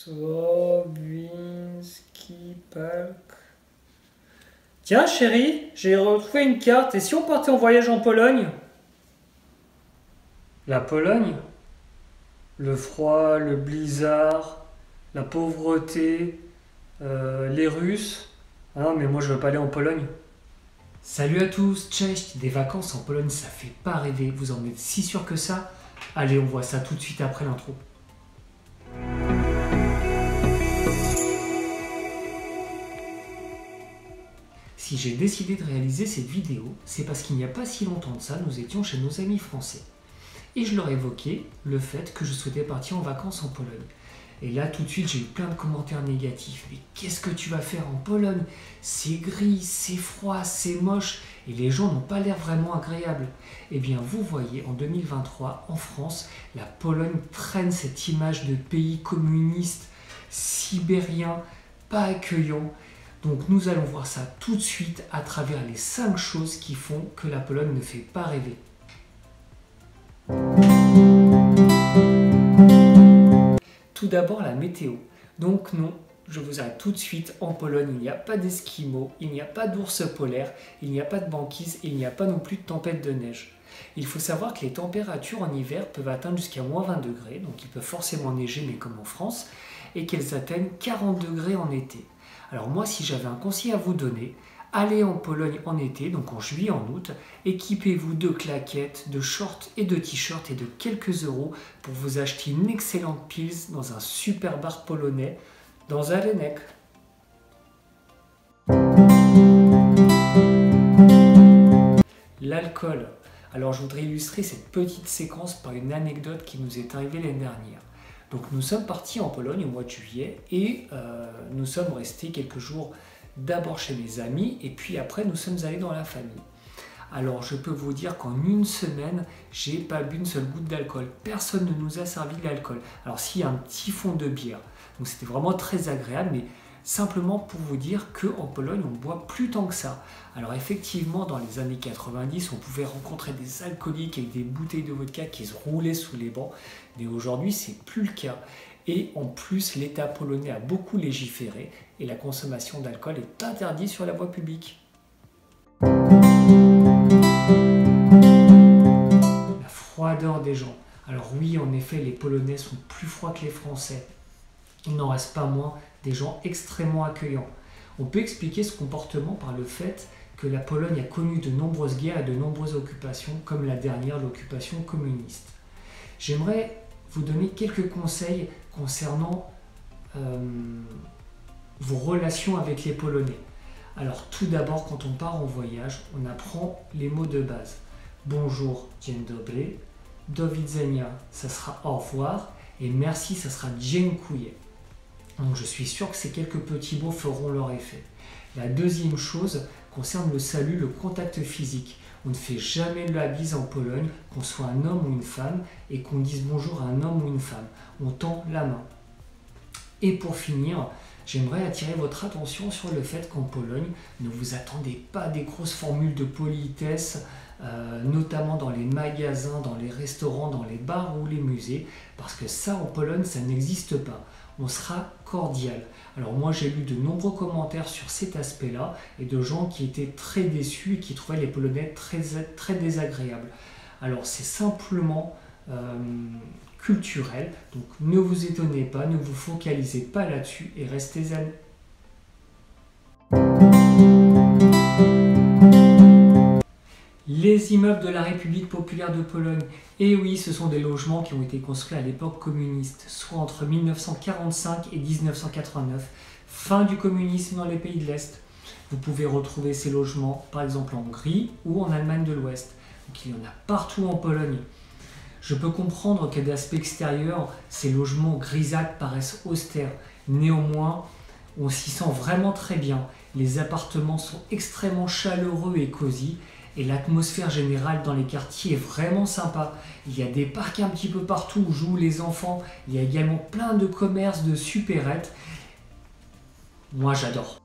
Słowinski Park. Tiens chérie, j'ai retrouvé une carte. Et si on partait en voyage en Pologne? La Pologne? Le froid, le blizzard, la pauvreté, les Russes. Ah non mais moi je veux pas aller en Pologne. Salut à tous, cześć. Des vacances en Pologne ça fait pas rêver, vous en êtes si sûr que ça? Allez on voit ça tout de suite après l'intro. Si j'ai décidé de réaliser cette vidéo, c'est parce qu'il n'y a pas si longtemps de ça, nous étions chez nos amis français. Et je leur évoquais le fait que je souhaitais partir en vacances en Pologne. Et là, tout de suite, j'ai eu plein de commentaires négatifs. Mais qu'est-ce que tu vas faire en Pologne? C'est gris, c'est froid, c'est moche, et les gens n'ont pas l'air vraiment agréables. Eh bien, vous voyez, en 2023, en France, la Pologne traîne cette image de pays communiste, sibérien, pas accueillant. Donc nous allons voir ça tout de suite à travers les 5 choses qui font que la Pologne ne fait pas rêver. Tout d'abord la météo. Donc non, je vous arrête tout de suite, en Pologne il n'y a pas d'esquimaux, il n'y a pas d'ours polaires, il n'y a pas de banquise et il n'y a pas non plus de tempête de neige. Il faut savoir que les températures en hiver peuvent atteindre jusqu'à moins 20 degrés, donc il peut forcément neiger mais comme en France, et qu'elles atteignent 40 degrés en été. Alors moi, si j'avais un conseil à vous donner, allez en Pologne en été, donc en juillet, en août, équipez-vous de claquettes, de shorts et de t-shirts et de quelques euros pour vous acheter une excellente pils dans un super bar polonais, dans Zalenek. L'alcool. Alors je voudrais illustrer cette petite séquence par une anecdote qui nous est arrivée l'année dernière. Donc nous sommes partis en Pologne au mois de juillet et nous sommes restés quelques jours d'abord chez mes amis et puis après nous sommes allés dans la famille. Alors je peux vous dire qu'en une semaine, j'ai pas bu une seule goutte d'alcool. Personne ne nous a servi de l'alcool. Alors s'il y a un petit fond de bière, donc c'était vraiment très agréable, mais simplement pour vous dire qu'en Pologne, on boit plus tant que ça. Alors effectivement, dans les années 90, on pouvait rencontrer des alcooliques avec des bouteilles de vodka qui se roulaient sous les bancs, mais aujourd'hui, c'est plus le cas. Et en plus, l'État polonais a beaucoup légiféré et la consommation d'alcool est interdite sur la voie publique. La froideur des gens. Alors oui, en effet, les Polonais sont plus froids que les Français. Il n'en reste pas moins des gens extrêmement accueillants. On peut expliquer ce comportement par le fait que la Pologne a connu de nombreuses guerres et de nombreuses occupations, comme la dernière, l'occupation communiste. J'aimerais vous donner quelques conseils concernant vos relations avec les Polonais. Alors tout d'abord, quand on part en voyage, on apprend les mots de base. Bonjour, dzień dobry, do widzenia, ça sera au revoir, et merci, ça sera dziękuję. Donc je suis sûr que ces quelques petits mots feront leur effet. La deuxième chose concerne le salut, le contact physique. On ne fait jamais la bise en Pologne, qu'on soit un homme ou une femme, et qu'on dise bonjour à un homme ou une femme. On tend la main. Et pour finir, j'aimerais attirer votre attention sur le fait qu'en Pologne, ne vous attendez pas à des grosses formules de politesse, notamment dans les magasins, dans les restaurants, dans les bars ou les musées, parce que ça en Pologne, ça n'existe pas. On sera cordial. Alors moi j'ai lu de nombreux commentaires sur cet aspect-là et de gens qui étaient très déçus et qui trouvaient les Polonais très désagréables. Alors c'est simplement culturel, donc ne vous étonnez pas, ne vous focalisez pas là-dessus et restez zen. Les immeubles de la République populaire de Pologne, et oui, ce sont des logements qui ont été construits à l'époque communiste, soit entre 1945 et 1989, fin du communisme dans les pays de l'Est. Vous pouvez retrouver ces logements par exemple en Hongrie ou en Allemagne de l'Ouest. Donc il y en a partout en Pologne. Je peux comprendre que d'aspect extérieur, ces logements grisâtres paraissent austères. Néanmoins, on s'y sent vraiment très bien. Les appartements sont extrêmement chaleureux et cosy. Et l'atmosphère générale dans les quartiers est vraiment sympa. Il y a des parcs un petit peu partout où jouent les enfants. Il y a également plein de commerces, de supérettes. Moi, j'adore.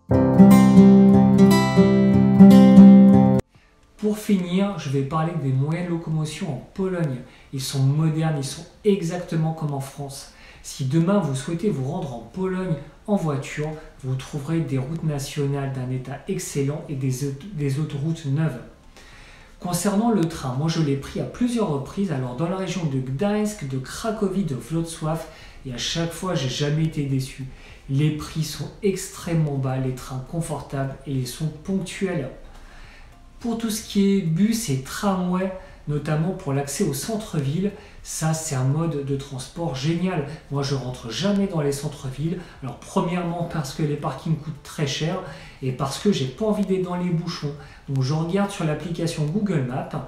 Pour finir, je vais parler des moyens de locomotion en Pologne. Ils sont modernes, ils sont exactement comme en France. Si demain vous souhaitez vous rendre en Pologne en voiture, vous trouverez des routes nationales d'un état excellent et des autoroutes neuves. Concernant le train, moi je l'ai pris à plusieurs reprises, alors dans la région de Gdańsk, de Cracovie, de Wrocław, et à chaque fois j'ai jamais été déçu. Les prix sont extrêmement bas, les trains confortables et ils sont ponctuels. Pour tout ce qui est bus et tramway, notamment pour l'accès au centre-ville, ça c'est un mode de transport génial. Moi je rentre jamais dans les centres-villes. Alors premièrement parce que les parkings coûtent très cher et parce que j'ai pas envie d'être dans les bouchons. Donc je regarde sur l'application Google Maps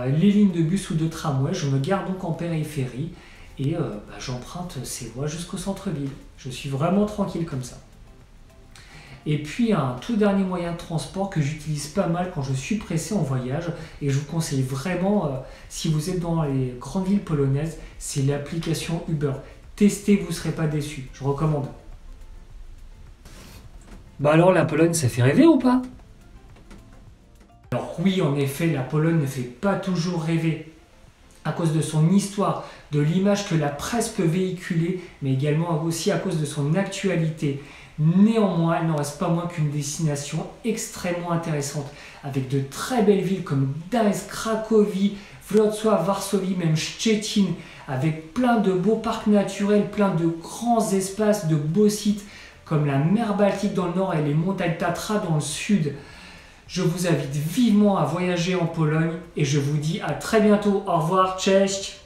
les lignes de bus ou de tramway, je me gare donc en périphérie et j'emprunte ces voies jusqu'au centre-ville. Je suis vraiment tranquille comme ça. Et puis un tout dernier moyen de transport que j'utilise pas mal quand je suis pressé en voyage et je vous conseille vraiment si vous êtes dans les grandes villes polonaises, c'est l'application Uber. Testez, vous ne serez pas déçus, je recommande. Bah alors la Pologne, ça fait rêver ou pas? Alors oui, en effet, la Pologne ne fait pas toujours rêver à cause de son histoire, de l'image que la presse peut véhiculer, mais également aussi à cause de son actualité. Néanmoins, il n'en reste pas moins qu'une destination extrêmement intéressante, avec de très belles villes comme Gdańsk, Cracovie, Wrocław, Varsovie, même Szczecin, avec plein de beaux parcs naturels, plein de grands espaces, de beaux sites comme la mer Baltique dans le nord et les montagnes Tatra dans le sud. Je vous invite vivement à voyager en Pologne et je vous dis à très bientôt. Au revoir, cześć!